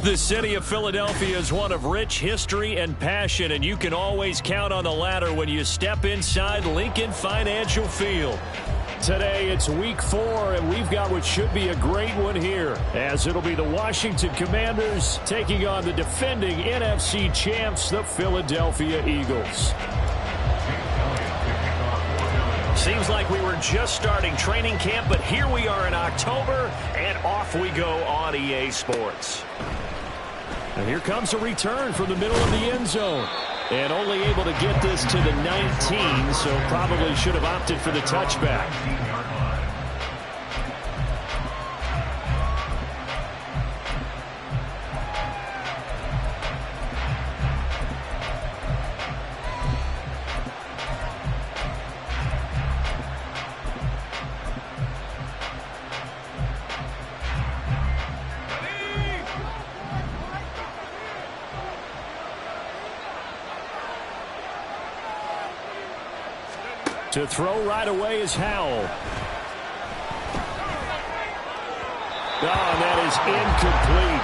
The city of Philadelphia is one of rich history and passion, and you can always count on the latter when you step inside Lincoln Financial Field. Today, it's week 4, and we've got what should be a great one here, as it'll be the Washington Commanders taking on the defending NFC champs, the Philadelphia Eagles. Seems like we were just starting training camp, but here we are in October, and off we go on EA Sports. And here comes a return from the middle of the end zone. And only able to get this to the 19, so probably should have opted for the touchback. To throw right away is Howell. Oh, and that is incomplete.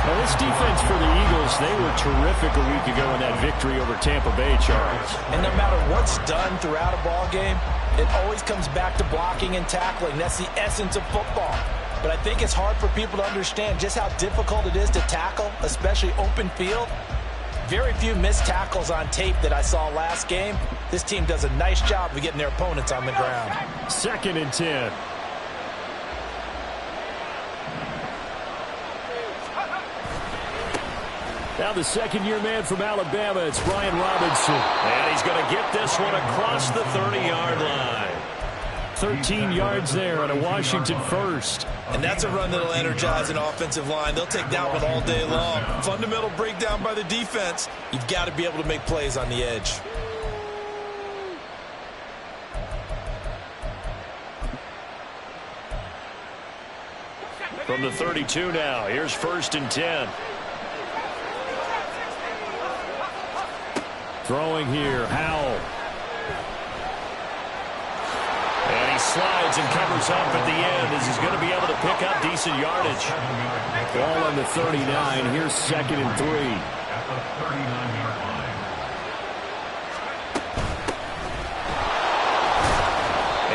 Now, this defense for the Eagles, they were terrific a week ago in that victory over Tampa Bay, Charles. And no matter what's done throughout a ball game, it always comes back to blocking and tackling. That's the essence of football. But I think it's hard for people to understand just how difficult it is to tackle, especially open field. Very few missed tackles on tape that I saw last game. This team does a nice job of getting their opponents on the ground. 2nd and 10. Now the second-year man from Alabama, it's Brian Robinson. And he's going to get this one across the 30-yard line. 13 yards there on a Washington first. And that's a run that'll energize an offensive line. They'll take that one all day long. Fundamental breakdown by the defense. You've got to be able to make plays on the edge. From the 32 now, here's 1st and 10. Throwing here, Howell. And he slides and covers up at the end as he's going to be able to pick up decent yardage. Ball on the 39. Here's 2nd and 3. At the 39-yard line.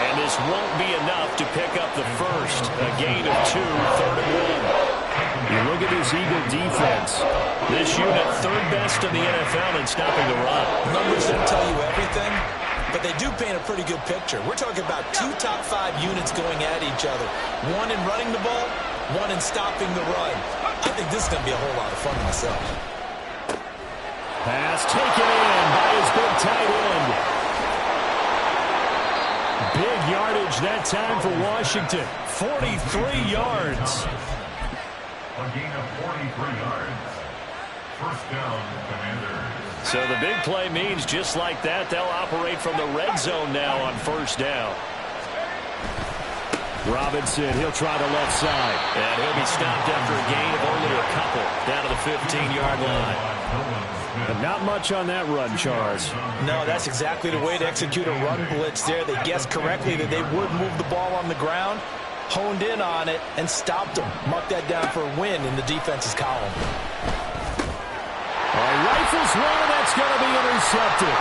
And this won't be enough to pick up the first. A gain of 2, 3rd and 1. You look at this Eagle defense. This unit 3rd best in the NFL in stopping the run. Numbers don't tell you everything, but they do paint a pretty good picture. We're talking about 2 top 5 units going at each other. One in running the ball, one in stopping the run. I think this is going to be a whole lot of fun myself. Pass taken in by his big tight end. Big yardage that time for Washington. 43 yards. A gain of 43 yards. First down, Commanders. So the big play means just like that, they'll operate from the red zone now on 1st down. Robinson, he'll try the left side. And he'll be stopped after a gain of only a couple down to the 15-yard line. But not much on that run, Charles. No, that's exactly the way to execute a run blitz there. They guessed correctly that they would move the ball on the ground, honed in on it, and stopped them. Mark that down for a win in the defense's column. Rifles one, that's going to be intercepted.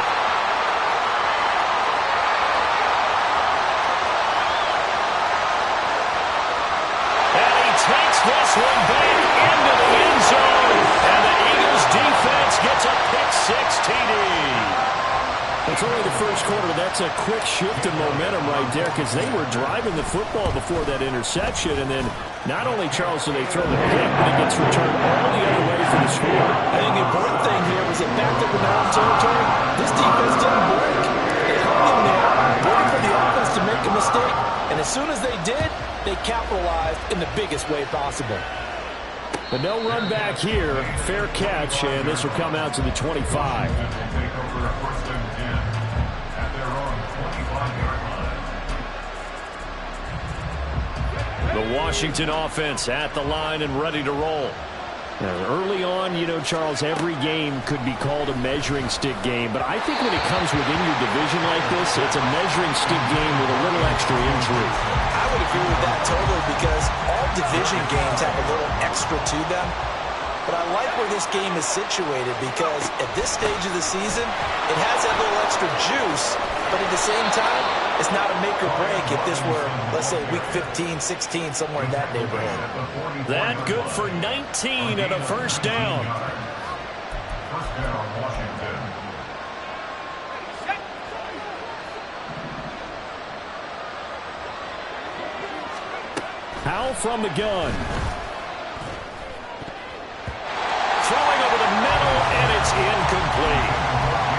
And he takes this one back into the end zone. And the Eagles defense gets a pick-6 TD. It's only the first quarter. That's a quick shift in momentum right there because they were driving the football before that interception. And then not only, Charles, do they throw the pick, but it gets returned all the other way for the score. I think the important thing here was it backed up in their own territory. This defense didn't break. They hung in there, waiting for the offense to make a mistake. And as soon as they did, they capitalized in the biggest way possible. But no run back here. Fair catch, and this will come out to the 25. The Washington offense at the line and ready to roll. Now, early on, you know, Charles, every game could be called a measuring stick game, but I think when it comes within your division like this, it's a measuring stick game with a little extra intrigue. I would agree with that totally, because all division games have a little extra to them. But I like where this game is situated, because at this stage of the season, it has that little extra juice, but at the same time, it's not a make or break if this were, let's say, week 15, 16, somewhere in that neighborhood. That good for 19 and a first down. First down, Washington. Howell from the gun. Throwing over the middle, and it's incomplete.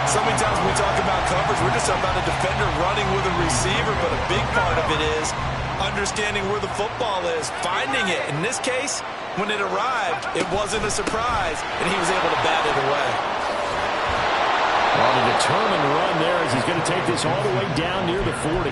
So many times when we talk about coverage, we're just talking about a defender running with a receiver, but a big part of it is understanding where the football is, finding it. In this case, when it arrived, it wasn't a surprise, and he was able to bat it away. On a determined run there as he's going to take this all the way down near the 40.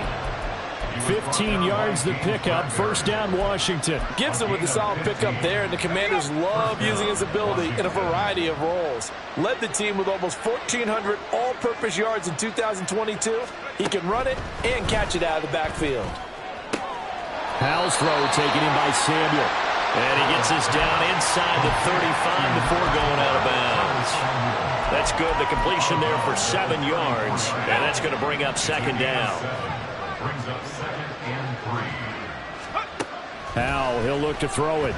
15 yards the pickup, first down Washington. Gibson with the solid pickup there, and the Commanders love using his ability in a variety of roles. Led the team with almost 1,400 all-purpose yards in 2022. He can run it and catch it out of the backfield. Howell's throw taken in by Samuel. And he gets this down inside the 35 before going out of bounds. That's good. The completion there for 7 yards, and that's going to bring up second down. Brings up second and 3. Howell, he'll look to throw it.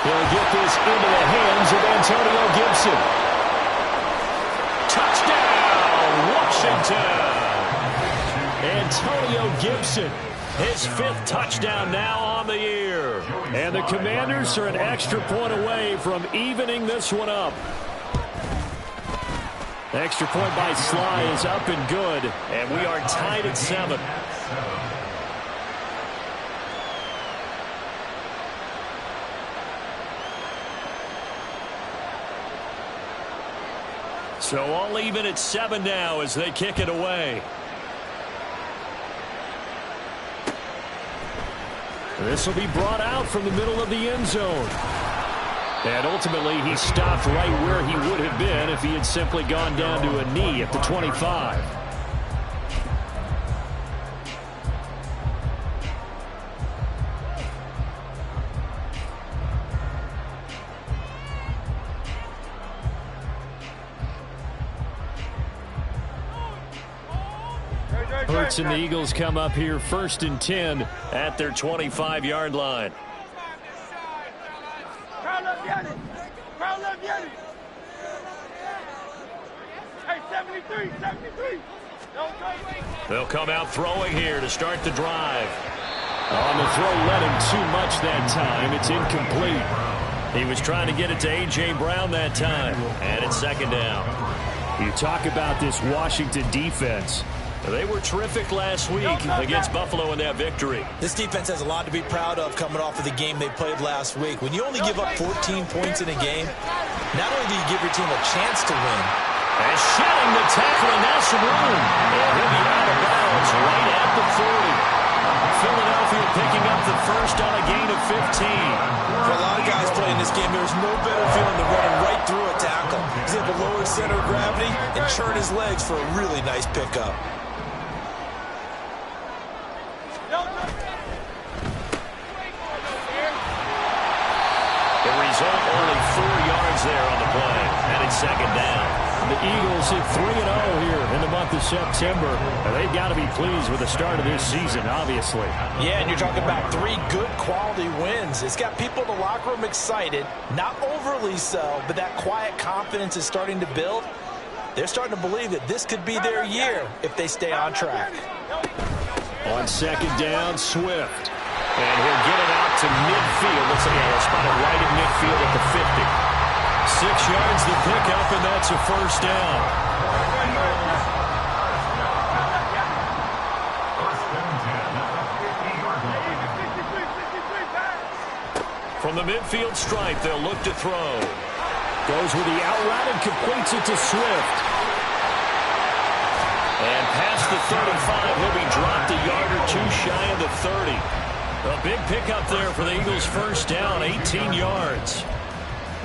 He'll get this into the hands of Antonio Gibson. Touchdown, Washington! Antonio Gibson, his 5th touchdown now on the year. And the Commanders are an extra point away from evening this one up. Extra point by Sly is up and good, and we are tied at 7. So all even at 7 now as they kick it away. This will be brought out from the middle of the end zone. And ultimately, he stopped right where he would have been if he had simply gone down to a knee at the 25. Hurts and the Eagles come up here 1st and 10 at their 25-yard line. They'll come out throwing here to start the drive. On the throw, led him too much that time. It's incomplete. He was trying to get it to A.J. Brown that time, and it's second down. You talk about this Washington defense. They were terrific last week against Buffalo in that victory. This defense has a lot to be proud of coming off of the game they played last week. When you only give up 14 points in a game, not only do you give your team a chance to win. And shedding the tackle, and now some room. And he'll be out of bounds right at the 40. Philadelphia picking up the first on a gain of 15. For a lot of guys playing this game, there's no better feeling than running right through a tackle. He's able to lower his center of gravity and churn his legs for a really nice pickup. The result, only 4 yards there on the play, and it's second down. The Eagles hit 3-0 here in the month of September. And they've got to be pleased with the start of this season, obviously. Yeah, and you're talking about 3 good quality wins. It's got people in the locker room excited, not overly so, but that quiet confidence is starting to build. They're starting to believe that this could be their year if they stay on track. On second down, Swift. And he'll get it out to midfield. Looks like he'll spot it right in midfield at the 50. 6 yards the pickup, and that's a first down. First and 10. the midfield stripe, they'll look to throw. Goes with the out route and completes it to Swift. And past the 35, he'll be dropped a yard or two shy of the 30. A big pickup there for the Eagles' first down, 18 yards.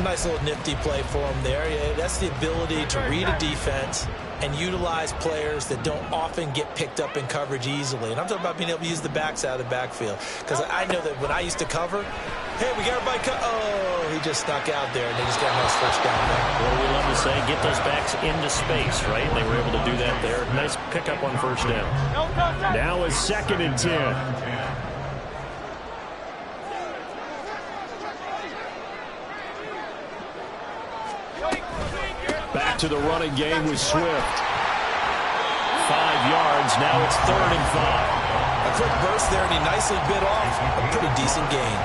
Nice little nifty play for him there. Yeah, that's the ability to read a defense and utilize players that don't often get picked up in coverage easily. And I'm talking about being able to use the backs out of the backfield. Because I know that when I used to cover, hey, we got everybody oh, he just snuck out there, and they just got a nice first down there. What do we love to say? Get those backs into space, right? And they were able to do that there. Nice pickup on first down. Now it's 2nd and 10. Back to the running game with Swift. 5 yards. Now it's 3rd and 5. A quick burst there, and he nicely bit off a pretty decent gain.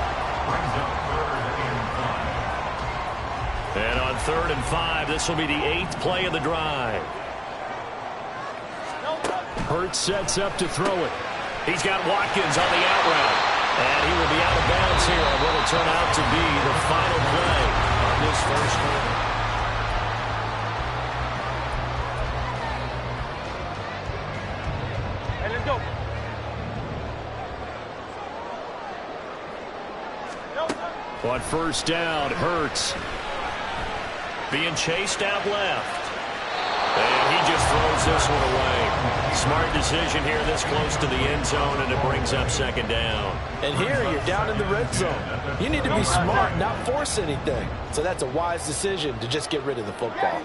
And on 3rd and 5, this will be the 8th play of the drive. Hurts sets up to throw it. He's got Watkins on the out route. And he will be out of bounds here on what will turn out to be the final play on this first quarter. On first down, Hurts. Being chased out left. And he just throws this one away. Smart decision here this close to the end zone, and it brings up 2nd down. And here you're down in the red zone. You need to be smart, not force anything. So that's a wise decision to just get rid of the football.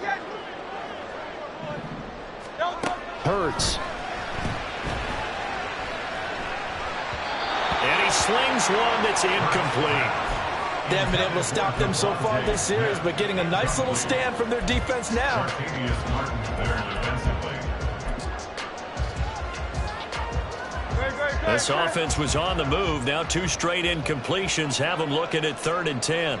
Hurts. And he slings one that's incomplete. They haven't been able to stop them so far this series, but getting a nice little stand from their defense now. This offense was on the move. Now 2 straight incompletions have them looking at 3rd and 10.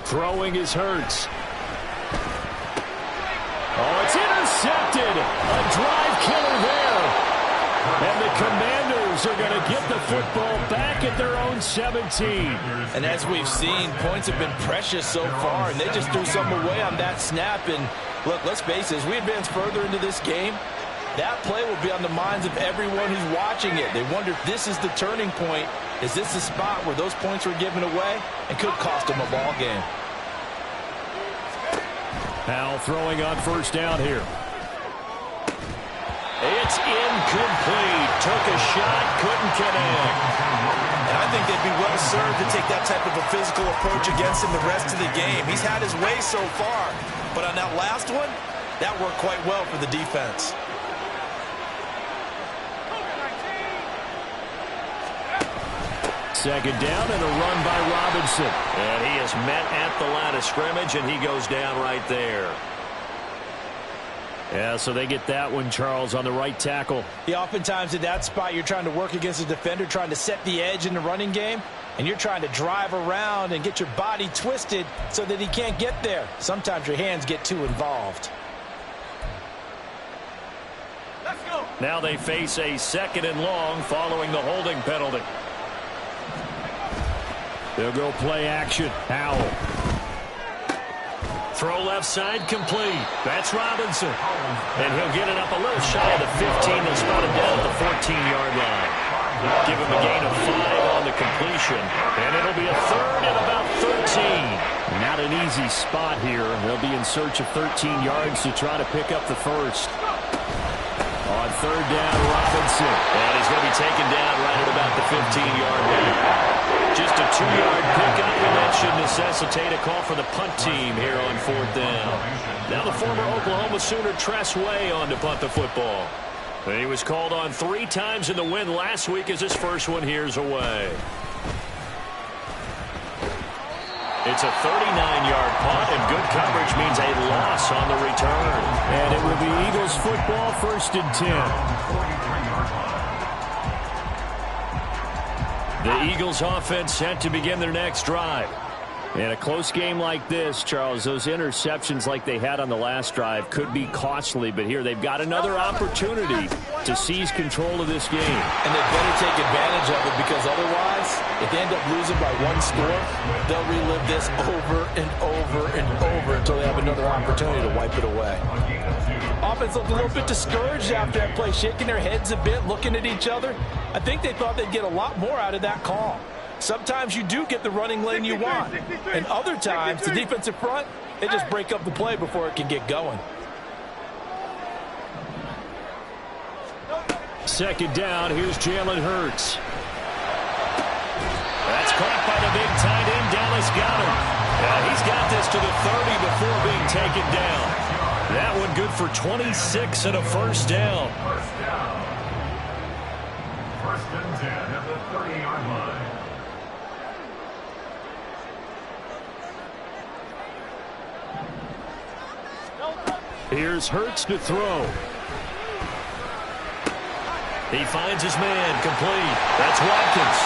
Throwing is Hurts. Oh, it's intercepted. A drive killer there. And the Commanders are going to get the football back at their own 17. And as we've seen, points have been precious so far, and they just threw something away on that snap. And look, let's face it, as we advance further into this game, that play will be on the minds of everyone who's watching it. They wonder if this is the turning point. Is this the spot where those points were given away and could cost them a ball game? Powell throwing on first down here. It's incomplete. Took a shot, couldn't connect. And I think they'd be well served to take that type of a physical approach against him the rest of the game. He's had his way so far, but on that last one, that worked quite well for the defense. Second down and a run by Robinson. And he is met at the line of scrimmage, and he goes down right there. Yeah, so they get that one, Charles, on the right tackle. Yeah, oftentimes at that spot, you're trying to work against a defender, trying to set the edge in the running game, and you're trying to drive around and get your body twisted so that he can't get there. Sometimes your hands get too involved. Let's go. Now they face a 2nd and long following the holding penalty. They'll go play action. Powell. Throw left side complete. That's Robinson. And he'll get it up a little shy of the 15. They'll spot him down at the 14-yard line. Give him a gain of 5 on the completion. And it'll be a 3rd and about 13. Not an easy spot here. They'll be in search of 13 yards to try to pick up the first. On 3rd down, Robinson. And he's going to be taken down right at about the 15-yard line. Just a 2-yard pickup, and that should necessitate a call for the punt team here on 4th down. Now the former Oklahoma Sooner Tress Way on to punt the football. He was called on 3 times in the win last week as his first one here's away. It's a 39-yard punt, and good coverage means a loss on the return. And it will be Eagles football, 1st and 10. The Eagles offense set to begin their next drive. In a close game like this, Charles, those interceptions like they had on the last drive could be costly, but here they've got another opportunity to seize control of this game. And they better take advantage of it, because otherwise, if they end up losing by one score, they'll relive this over and over and over until they have another opportunity to wipe it away. Offense looked a little bit discouraged after that play, shaking their heads a bit, looking at each other. I think they thought they'd get a lot more out of that call. Sometimes you do get the running lane you want, and other times the defensive front, they just break up the play before it can get going. Second down, here's Jalen Hurts. That's caught by the big tight end, Dallas Goedert. And he's got this to the 30 before being taken down. That one good for 26 and a first down. First and 10 at the 30-yard line. Here's Hurts to throw. He finds his man, complete. That's Watkins.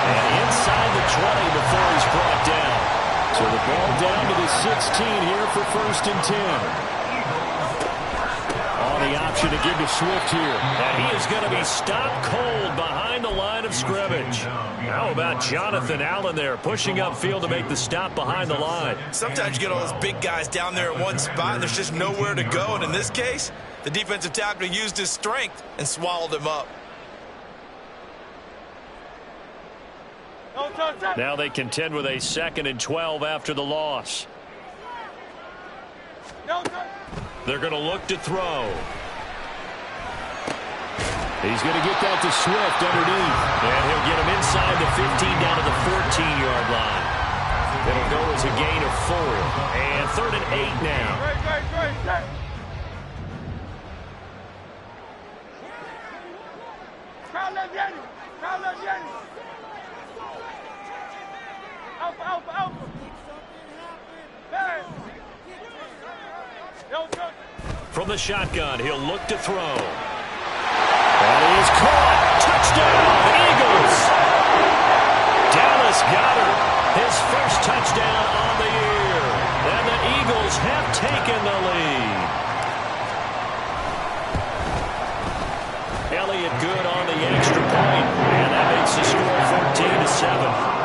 And inside the 20 before he's brought down. So the ball down to the 16 here for first and 10. On the option to give to Swift here. And he is going to be stopped cold behind the line of scrimmage. How about Jonathan Allen there, pushing upfield to make the stop behind the line? Sometimes you get all those big guys down there at one spot, and there's just nowhere to go. And in this case, the defensive tackle used his strength and swallowed him up. Now they contend with a 2nd and 12 after the loss. They're going to look to throw. He's going to get that to Swift underneath. And he'll get him inside the 15 down to the 14-yard line. It'll go as a gain of 4. And 3rd and 8 now. From the shotgun, he'll look to throw. That is caught. Touchdown, Eagles. Dallas Goedert, his first touchdown on the year. And the Eagles have taken the lead. Elliott good on the extra point. And that makes the score 14-7.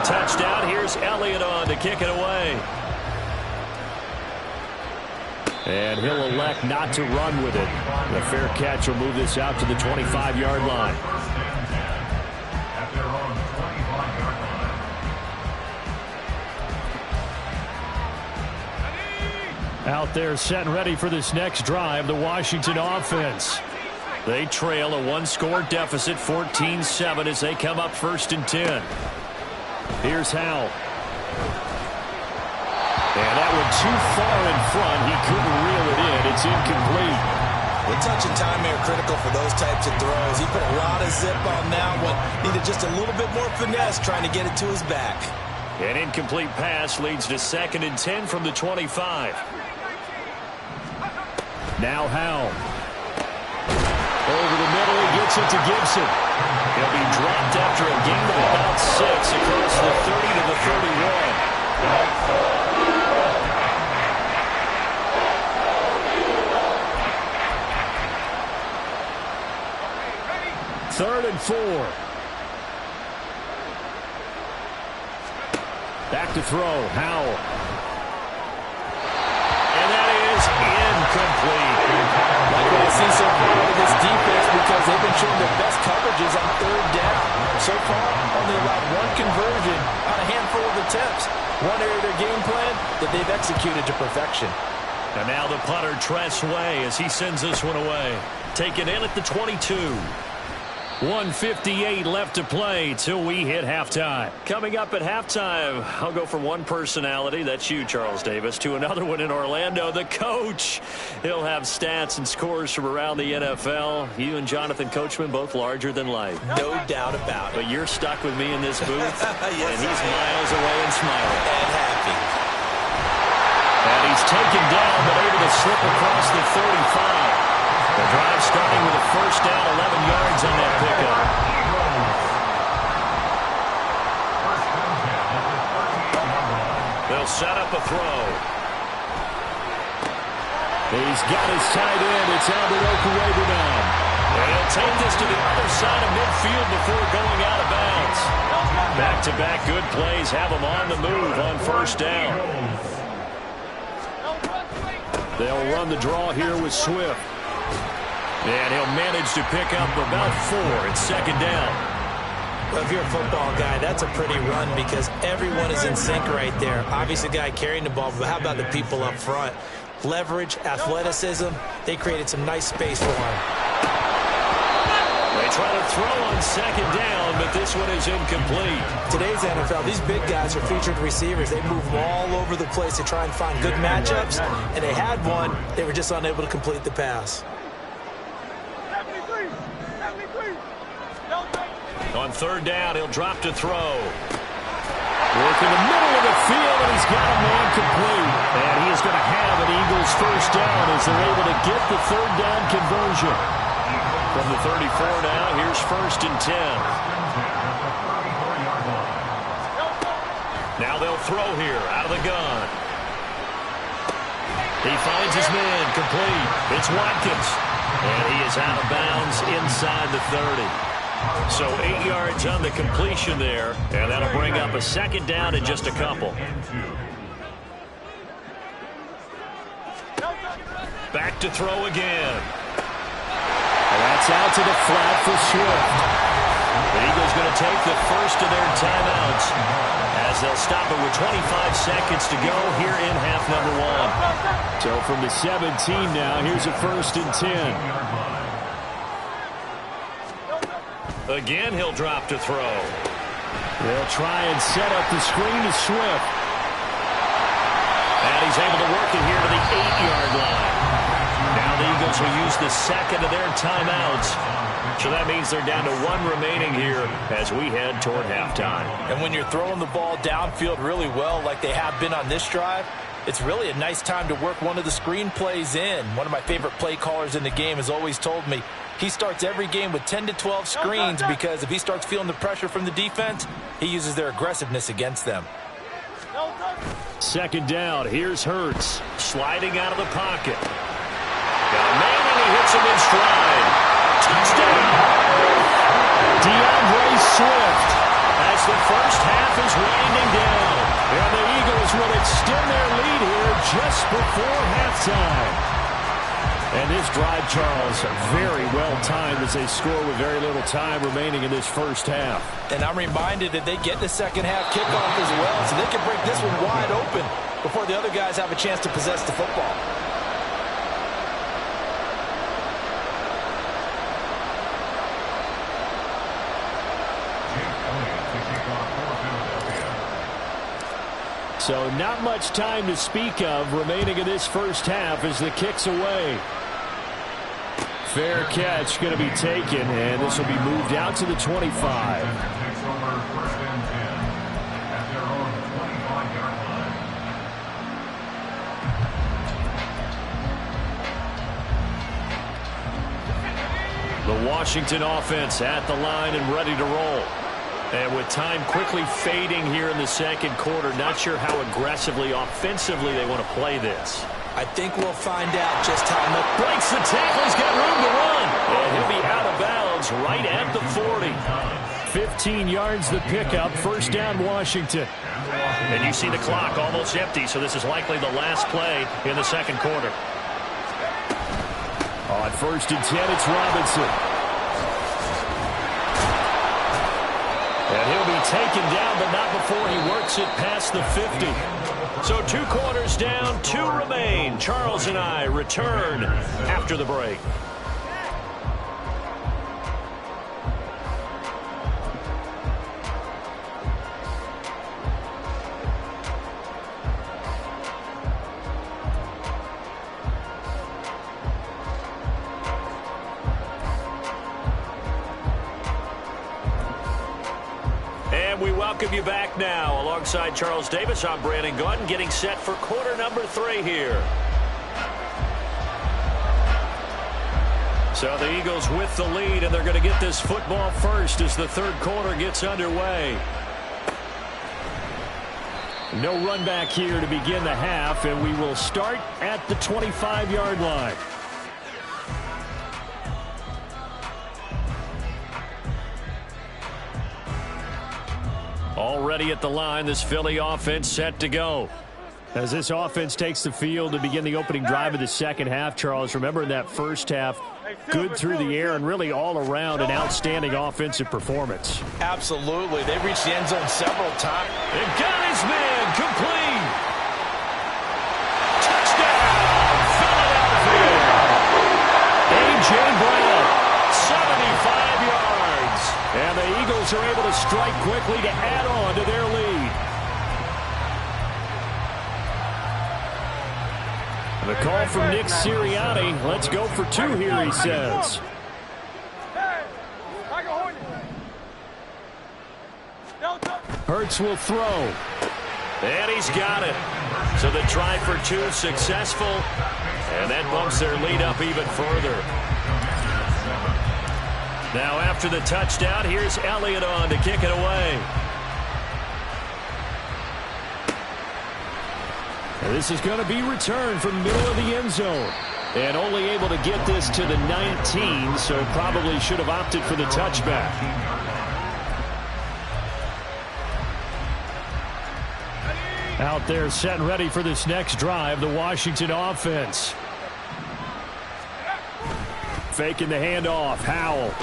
Touchdown. Here's Elliott on to kick it away. And he'll elect not to run with it. The fair catch will move this out to the 25-yard line. At their own 25-yard line. Out there set and ready for this next drive, the Washington offense. They trail a one-score deficit, 14-7, as they come up 1st and 10. Here's Howell. And that one too far in front. He couldn't reel it in. It's incomplete. The touch and time are critical for those types of throws. He put a lot of zip on that one. Needed just a little bit more finesse trying to get it to his back. An incomplete pass leads to 2nd and 10 from the 25. Now Howell. Over the middle, he gets it to Gibson. He'll be dropped after a gain of about 6 across the 30 to the 31. 3rd and 4. Back to throw, Howell. And that is incomplete. Like what I see so far with this defense, because they've been showing their best coverages on 3rd down. So far, only allowed one conversion on a handful of attempts. One area of their game plan that they've executed to perfection. And now the punter, Tress Way, as he sends this one away. Taken in at the 22. 1:58 left to play till we hit halftime. Coming up at halftime, I'll go from one personality, that's you, Charles Davis, to another one in Orlando, the coach. He'll have stats and scores from around the NFL. You and Jonathan Coachman, both larger than life. No doubt about it. But you're stuck with me in this booth, Yes, and he's miles away and smiling. And happy. And he's taken down, but able to slip across the 35. The drive starting with a first down, 11 yards on that pickup. They'll set up a throw. He's got his tight end. It's Albert Okwuegbunam now. And he'll take this to the other side of midfield before going out of bounds. Back-to-back good plays have him on the move on first down. They'll run the draw here with Swift. And he'll manage to pick up about 4. It's second down. Well, if you're a football guy, that's a pretty run because everyone is in sync right there. Obviously, the guy carrying the ball, but how about the people up front? Leverage, athleticism, they created some nice space for him. They try to throw on second down, but this one is incomplete. Today's NFL, these big guys are featured receivers. They move all over the place to try and find good matchups, and they had one. They were just unable to complete the pass. On third down, he'll drop to throw. Work in the middle of the field, and he's got a man complete. And he is going to have an Eagles first down as they're able to get the third down conversion. From the 34 now, here's first and 10. Now they'll throw here out of the gun. He finds his man complete. It's Watkins. And he is out of bounds inside the 30. So 8 yards on the completion there, and that'll bring up a second down in just a couple. Back to throw again. And that's out to the flat for Swift. The Eagles going to take the first of their timeouts as they'll stop it with 25 seconds to go here in half number 1. So from the 17 now, here's a first and 10. Again, he'll drop to throw. They'll try and set up the screen to Swift. And he's able to work it here to the 8-yard line. Now the Eagles will use the second of their timeouts. So that means they're down to 1 remaining here as we head toward halftime. And when you're throwing the ball downfield really well like they have been on this drive, it's really a nice time to work one of the screen plays in. One of my favorite play callers in the game has always told me he starts every game with 10 to 12 screens because if he starts feeling the pressure from the defense, he uses their aggressiveness against them. Second down, here's Hurts. Sliding out of the pocket. Got a man and he hits him in stride. Touchdown! DeAndre Swift. As the first half is winding down. And the Eagles will extend their lead here just before halftime. And this drive, Charles, very well timed as they score with very little time remaining in this first half. And I'm reminded that they get the second half kickoff as well, so they can break this one wide open before the other guys have a chance to possess the football. So not much time to speak of remaining in this first half as the kick's away. Fair catch going to be taken, and this will be moved out to the 25. The Washington offense at the line and ready to roll. And with time quickly fading here in the second quarter, not sure how aggressively, offensively they want to play this. I think we'll find out just how much. Breaks the tackle. He's got room to run. And he'll be out of bounds right at the 40. 15 yards the pickup. First down, Washington. And you see the clock almost empty, so this is likely the last play in the second quarter. On first and 10, it's Robinson. And he'll be taken down, but not before he works it past the 50. So 2 quarters down, 2 remain. Charles and I return after the break. And we welcome you back now. Alongside Charles Davis, I'm Brandon Gaudin, getting set for quarter number 3 here. So the Eagles with the lead, and they're going to get this football first as the third quarter gets underway. No run back here to begin the half, and we will start at the 25-yard line. Already at the line, this Philly offense set to go. As this offense takes the field to begin the opening drive of the second half, Charles, remember in that first half, good through the air and really all around an outstanding offensive performance. Absolutely. They reached the end zone several times. And got his man complete. Touchdown, Philadelphia. A.J. Brown, 75 yards. And the Eagles are able to strike quickly to add on to their lead. The call from Nick Sirianni. Let's go for 2 here, he says. Hurts will throw. And he's got it. So the try for 2 successful. And that bumps their lead up even further. Now after the touchdown, here's Elliott on to kick it away. This is going to be returned from the middle of the end zone. And only able to get this to the 19, so probably should have opted for the touchback. Out there set and ready for this next drive, the Washington offense. Faking the handoff, Howell.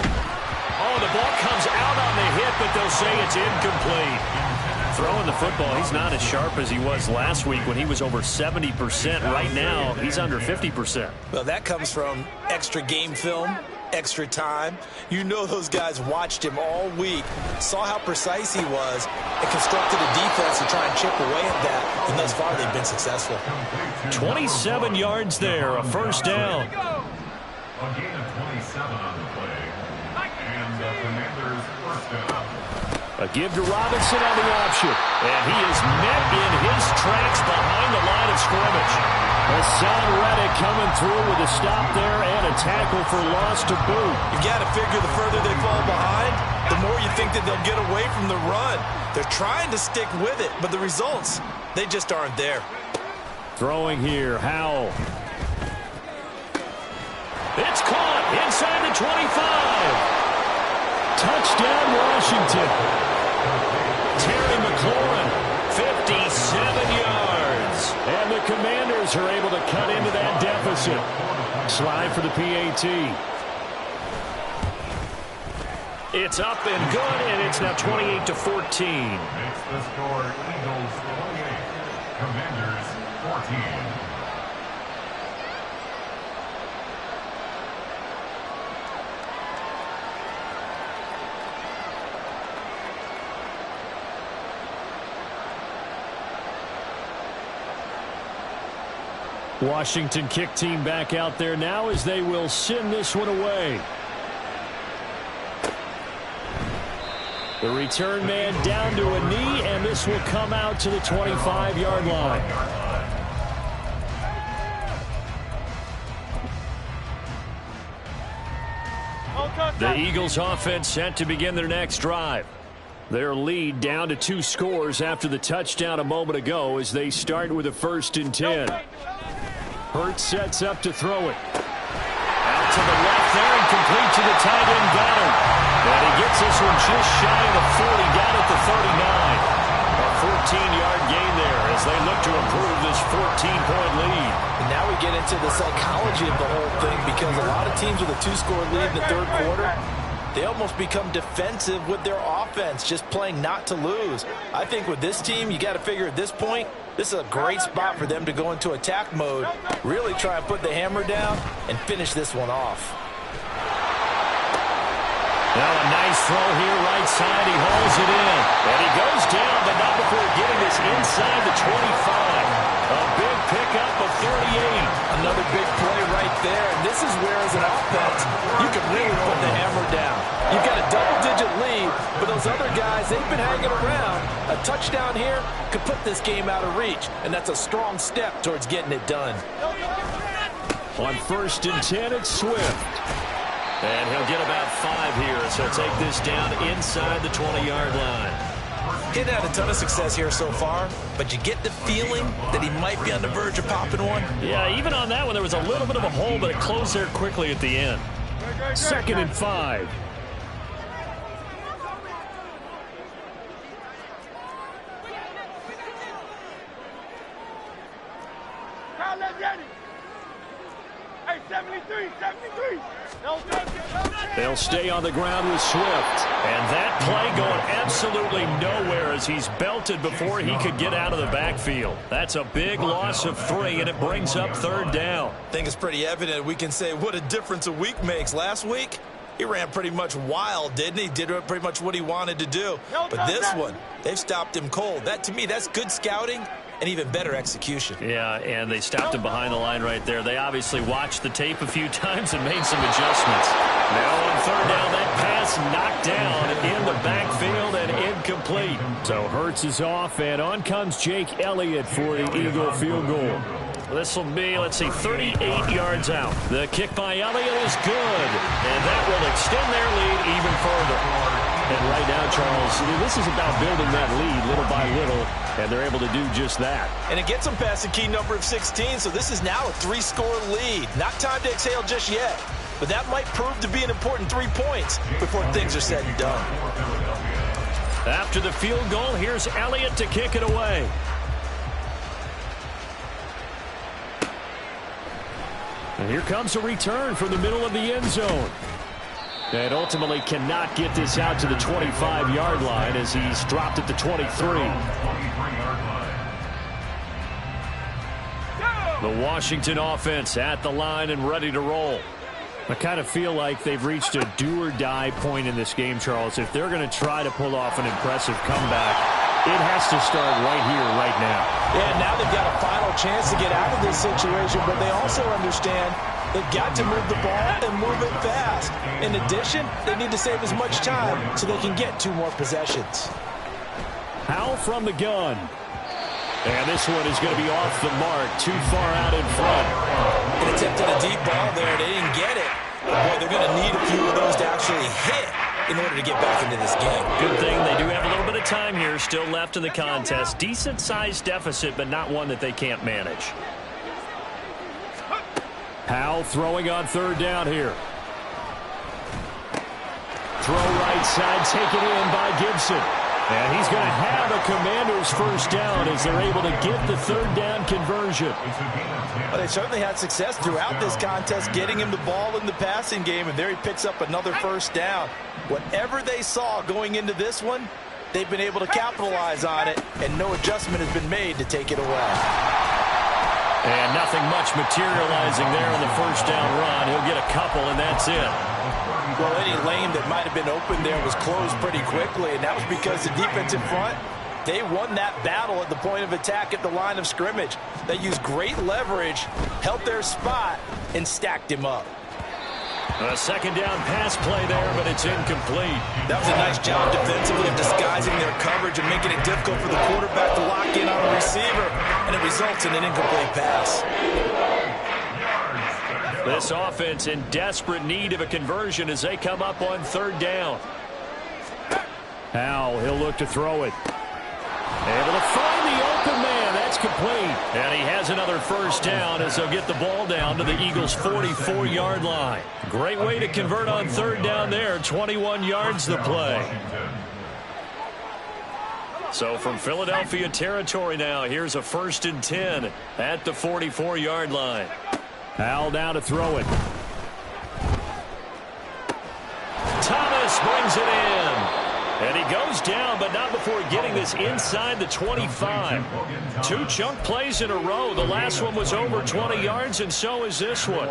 Oh, the ball comes out on the hit, but they'll say it's incomplete. Throwing the football, he's not as sharp as he was last week when he was over 70%. Right now, he's under 50%. Well, that comes from extra game film, extra time. You know those guys watched him all week, saw how precise he was, and constructed a defense to try and chip away at that. And thus far, they've been successful. 27 yards there, a first down. A gain of 27 on the play. And the Commanders' first down. A give to Robinson on the option. And he is met in his tracks behind the line of scrimmage. Hassan Reddick coming through with a stop there and a tackle for loss to boot. You've got to figure the further they fall behind, the more you think that they'll get away from the run. They're trying to stick with it, but the results, they just aren't there. Throwing here, Howell. It's caught inside the 25. Touchdown, Washington. Terry McLaurin, 57 yards. And the Commanders are able to cut into that deficit. Slide for the PAT. It's up and good, and it's now 28-14. Makes the score Eagles 28, Commanders 14. Washington kick team back out there now as they will send this one away. The return man down to a knee, and this will come out to the 25-yard line. The Eagles offense set to begin their next drive. Their lead down to 2 scores after the touchdown a moment ago as they start with a 1st and 10. Hurts sets up to throw it. Out to the left there and complete to the tight end Goddard. And he gets this one just shy of the 40, down at the 39. A 14-yard gain there as they look to improve this 14-point lead. And now we get into the psychology of the whole thing, because a lot of teams with a 2-score lead in the third quarter, they almost become defensive with their offense, just playing not to lose. I think with this team, you got to figure at this point, this is a great spot for them to go into attack mode, really try and put the hammer down and finish this one off. Now a nice throw here right side. He hauls it in. And he goes down, but not before getting this inside the 25. A big pickup of 38. Another big play right there. And this is where, as an offense, you can really put the hammer down. You've got a double-digit lead, but those other guys guys, they've been hanging around. A touchdown here could put this game out of reach, and that's a strong step towards getting it done. On 1st and 10, it's Swift. And he'll get about 5 here, so he'll take this down inside the 20-yard line. He hadn't had a ton of success here so far, but you get the feeling that he might be on the verge of popping one. Yeah, even on that one, there was a little bit of a hole, but it closed there quickly at the end. 2nd and 5. Hey, 73. They'll stay on the ground with Swift. And that play going absolutely nowhere as he's belted before he could get out of the backfield. That's a big loss of 3, and it brings up 3rd down. I think it's pretty evident we can say what a difference a week makes. Last week, he ran pretty much wild, didn't he? Did pretty much what he wanted to do. But this one, they've stopped him cold. That, to me, that's good scouting and even better execution. Yeah, and they stopped him behind the line right there. They obviously watched the tape a few times and made some adjustments. Now on 3rd down, that pass knocked down in the backfield and incomplete. So Hurts is off, and on comes Jake Elliott for the Eagle field goal. This will be, let's see, 38 yards out. The kick by Elliott is good, and that will extend their lead even further. And right now, Charles, this is about building that lead little by little, and they're able to do just that. And it gets them past the key number of 16, so this is now a 3-score lead. Not time to exhale just yet, but that might prove to be an important 3 points before things are said and done. After the field goal, here's Elliott to kick it away. And here comes a return from the middle of the end zone. And ultimately cannot get this out to the 25-yard line as he's dropped at the 23. The Washington offense at the line and ready to roll. I kind of feel like they've reached a do-or-die point in this game, Charles. If they're going to try to pull off an impressive comeback, it has to start right here, right now. Yeah, now they've got a final chance to get out of this situation, but they also understand they've got to move the ball and move it fast. In addition, they need to save as much time so they can get 2 more possessions. Howell from the gun. And this one is going to be off the mark, too far out in front. They attempted a deep ball there. They didn't get it. Boy, they're going to need a few of those to actually hit in order to get back into this game. Good thing they do have a little bit of time here still left in the contest. Decent-sized deficit, but not one that they can't manage. Howell throwing on 3rd down here. Throw right side, taken in by Gibson. And he's going to have a Commanders first down as they're able to get the 3rd down conversion. Well, they certainly had success throughout this contest getting him the ball in the passing game, and there he picks up another first down. Whatever they saw going into this one, they've been able to capitalize on it, and no adjustment has been made to take it away. And nothing much materializing there on the first down run. He'll get a couple, and that's it. Well, any lane that might have been open there was closed pretty quickly, and that was because the defense in front, they won that battle at the point of attack at the line of scrimmage. They used great leverage, held their spot, and stacked him up. A 2nd down pass play there, but it's incomplete. That was a nice job defensively of disguising their coverage and making it difficult for the quarterback to lock in on a receiver, and it results in an incomplete pass. This offense in desperate need of a conversion as they come up on 3rd down. Howell, he'll look to throw it. Able to find the open man. That's complete. And he has another first down as they'll get the ball down to the Eagles' 44-yard line. Great way to convert on 3rd down there. 21 yards the play. So from Philadelphia territory now, here's a 1st and 10 at the 44-yard line. Howell down to throw it. Thomas brings it in. And he goes down, but not before getting this inside the 25. 2 chunk plays in a row. The last one was over 20 yards, and so is this one.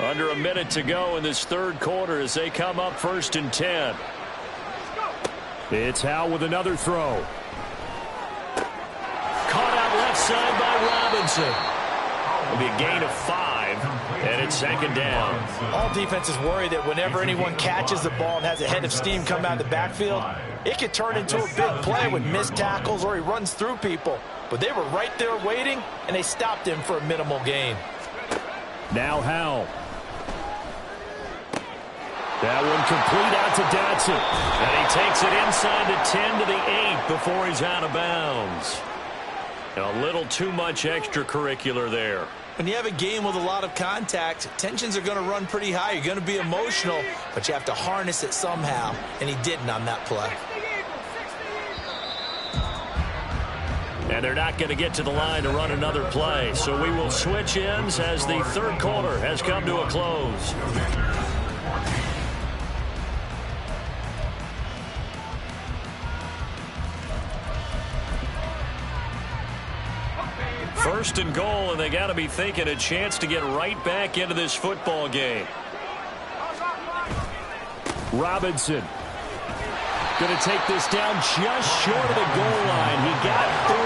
Under a minute to go in this 3rd quarter as they come up 1st and 10. It's Howell with another throw. Caught out left side by Robinson. It'll be a gain of 5 And it's second down. All defenses worry that whenever anyone catches the ball and has a head of steam come out of the backfield, it could turn into a big play with missed tackles or he runs through people. But they were right there waiting, and they stopped him for a minimal gain. Now Howell. That one complete out to Dotson. And he takes it inside the 10 to the 8 before he's out of bounds. A little too much extracurricular there. When you have a game with a lot of contact, tensions are going to run pretty high. You're going to be emotional, but you have to harness it somehow, and he didn't on that play. And they're not going to get to the line to run another play, so we will switch ends as the third quarter has come to a close. First and goal, and they got to be thinking a chance to get right back into this football game. Robinson. Going to take this down just short of the goal line. He got 3,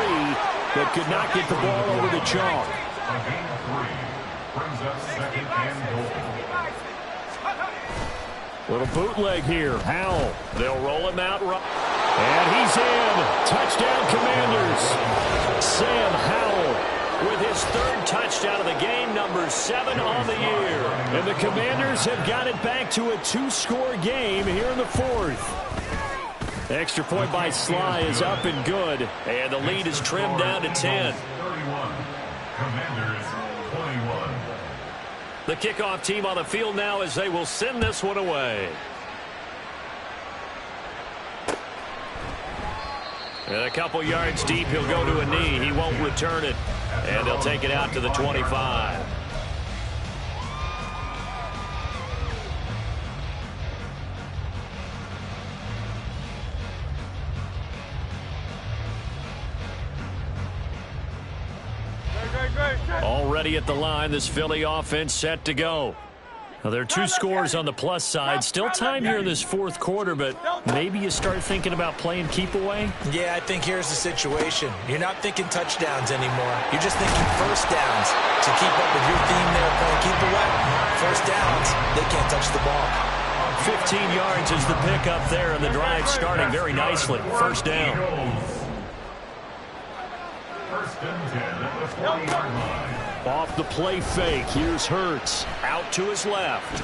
but could not get the ball over the chalk. A gain of 3 brings up second and goal. Little bootleg here. Howell. They'll roll him out. And he's in. Touchdown, Commanders. Sam Howell with his 3rd touchdown of the game, number 7 on the year. And the Commanders have got it back to a 2-score game here in the 4th. Extra point by Sly is up and good. And the lead is trimmed down to 10. 31. Commanders 21. The kickoff team on the field now as they will send this one away. And a couple yards deep, he'll go to a knee. He won't return it. And they'll take it out to the 25. Already at the line, this Philly offense set to go. Now, there are 2 scores on the plus side. Still time here in this 4th quarter, but maybe you start thinking about playing keep away? Yeah, I think here's the situation. You're not thinking touchdowns anymore. You're just thinking first downs. To keep up with your theme there, playing keep away. First downs, they can't touch the ball. 15 yards is the pickup there, and the drive starting very nicely. First down. First and 10 at the 40-yard line. Off the play fake, here's Hurts. Out to his left.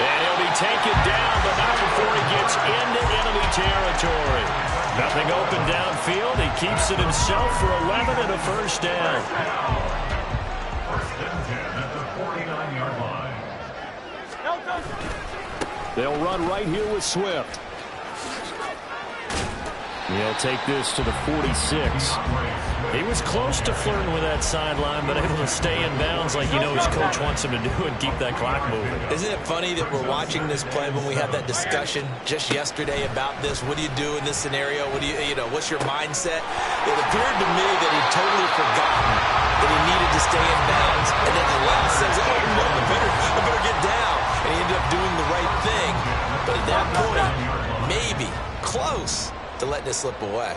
And he'll be taken down, but not before he gets into enemy territory. Nothing open downfield. He keeps it himself for 11 and a first down. First and 10 at the 49-yard line. They'll run right here with Swift. He'll take this to the 46. He was close to flirting with that sideline, but able to stay in bounds like his coach wants him to do and keep that clock moving. Isn't it funny that we're watching this play when we had that discussion just yesterday about this? What do you do in this scenario? What do what's your mindset? It appeared to me that he'd totally forgotten that he needed to stay in bounds, and then the last says, "Oh no, I better get down," and he ended up doing the right thing. But at that point, maybe close to letting it slip away.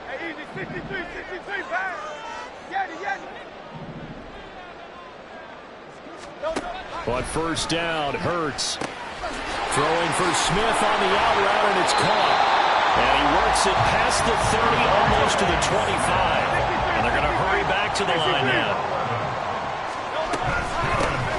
Hey, easy, 63, man. Get it. On first down, Hurts. Throwing for Smith on the out route, and it's caught. And he works it past the 30, almost to the 25. And they're going to hurry back to the line now.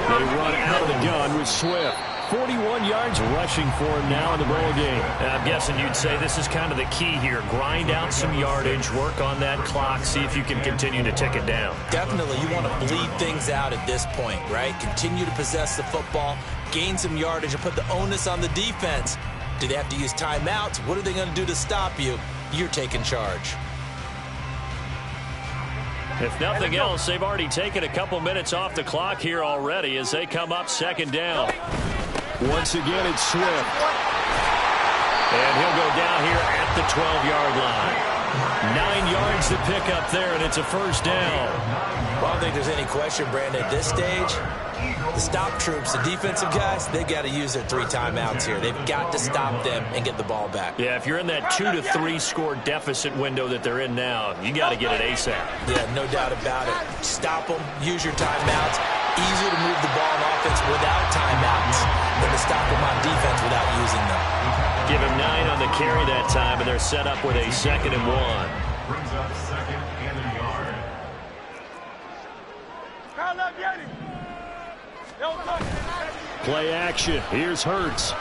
They run out of the gun with Swift. 41 yards rushing for him now in the ball game. And I'm guessing you'd say this is kind of the key here. Grind out some yardage, work on that clock, see if you can continue to tick it down. Definitely, you want to bleed things out at this point, right? Continue to possess the football, gain some yardage, and put the onus on the defense. Do they have to use timeouts? What are they going to do to stop you? You're taking charge. If nothing else, they've already taken a couple minutes off the clock here already as they come up second down. Once again, it's Swift. And he'll go down here at the 12-yard line. 9 yards to pick up there, and it's a first down. Well, I don't think there's any question, Brandon, at this stage, the stop troops, the defensive guys, they got to use their 3 timeouts here. They've got to stop them and get the ball back. Yeah, if you're in that 2 to 3 score deficit window that they're in now, you got to get it ASAP. Yeah, no doubt about it. Stop them, use your timeouts. Easier to move the ball on offense without timeouts than to stop them on defense without using them. Give him 9 on the carry that time, and they're set up with a 2nd and 1. Brings up 2nd and a yard. Play action. Here's Hurts.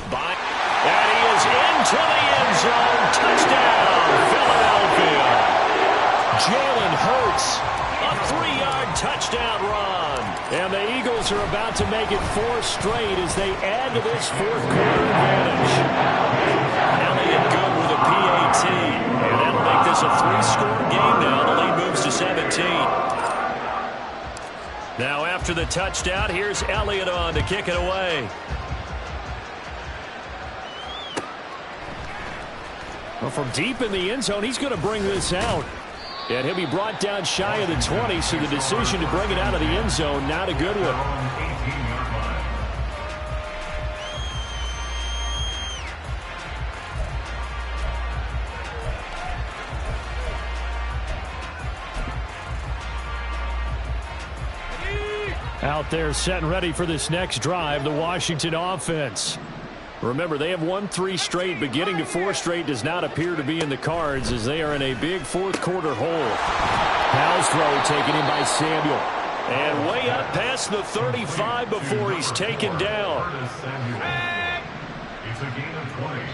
And he is into the end zone. Touchdown, Philadelphia. Jalen Hurts. A 3-yard touchdown run. And the Eagles are about to make it 4 straight as they add to this fourth quarter advantage. Elliott good with a PAT. And that'll make this a 3-score game now. The lead moves to 17. Now after the touchdown, here's Elliott on to kick it away. Well, from deep in the end zone, he's going to bring this out. And he'll be brought down shy of the 20, so the decision to bring it out of the end zone, not a good one. Out there set and ready for this next drive, the Washington offense. Remember, they have won 3 straight, but getting to 4 straight does not appear to be in the cards as they are in a big fourth quarter hole. Powell's throw taken in by Samuel. And way up past the 35 before he's taken down. It's a gain of 20.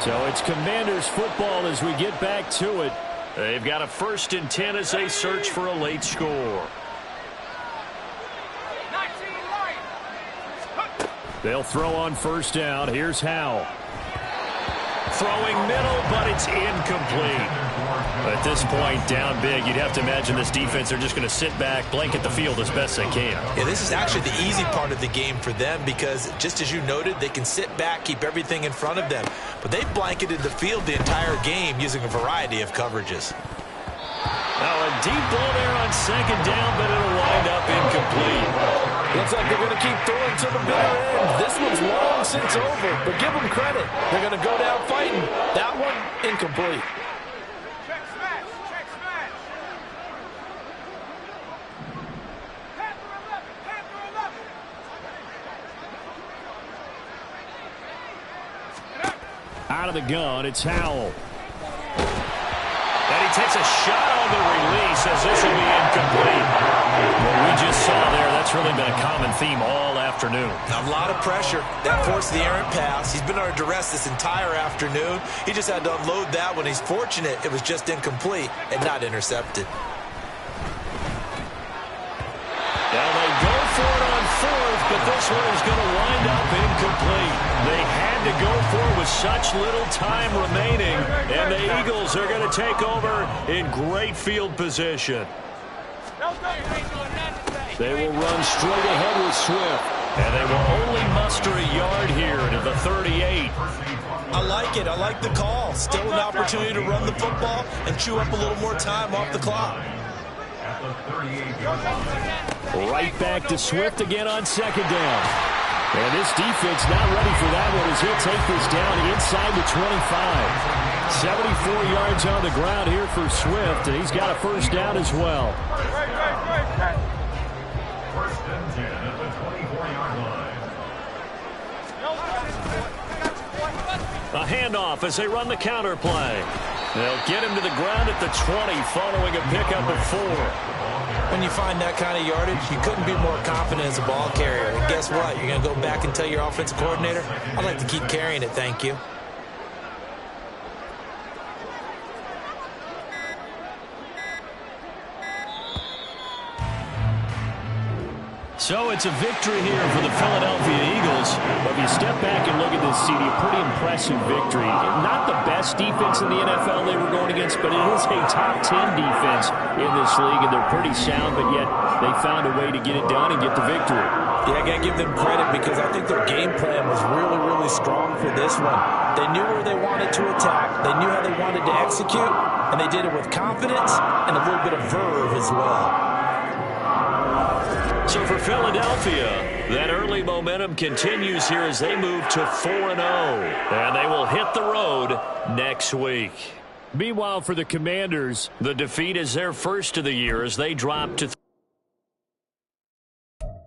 So it's Commanders football as we get back to it. They've got a 1st and 10 as they search for a late score. They'll throw on 1st down. Here's Howell. Throwing middle, but it's incomplete. At this point, down big, you'd have to imagine this defense, they're just going to sit back, blanket the field as best they can. Yeah, this is actually the easy part of the game for them because, just as you noted, they can sit back, keep everything in front of them. But they've blanketed the field the entire game using a variety of coverages. Now a deep ball there on 2nd down, but it'll wind up incomplete. Looks like they're going to keep throwing to the bitter end. This one's long since over, but give them credit. They're going to go down fighting. That one, incomplete. Check smash. Check smash. Panther 11. Panther 11. Out of the gun, it's Howell. And he takes a shot on the release as this will be incomplete. What we just saw there, that's really been a common theme all afternoon. A lot of pressure. That forced the errant pass. He's been under duress this entire afternoon. He just had to unload that one. He's fortunate it was just incomplete and not intercepted. Now they go for it on 4th, but this one is going to wind up incomplete. They had to go for it with such little time remaining, and the Eagles are going to take over in great field position. They will run straight ahead with Swift. And they will only muster a yard here to the 38. I like it. I like the call. Still an opportunity to run the football and chew up a little more time off the clock. Right back to Swift again on 2nd down. And this defense not ready for that one as he'll take this down inside the 25. 74 yards on the ground here for Swift, and he's got a 1st down as well. 1st and 10 at the 24-yard line. A handoff as they run the counter play. They'll get him to the ground at the 20 following a pickup of 4. When you find that kind of yardage, you couldn't be more confident as a ball carrier. And guess what? You're going to go back and tell your offensive coordinator, I'd like to keep carrying it, thank you. So it's a victory here for the Philadelphia Eagles. But if you step back and look at this, CD, a pretty impressive victory. Not the best defense in the NFL they were going against, but it is a top 10 defense in this league, and they're pretty sound, but yet they found a way to get it done and get the victory. Yeah, I got to give them credit because I think their game plan was really, really strong for this one. They knew where they wanted to attack. They knew how they wanted to execute, and they did it with confidence and a little bit of verve as well. So for Philadelphia, that early momentum continues here as they move to 4-0. And they will hit the road next week. Meanwhile, for the Commanders, the defeat is their first of the year as they drop to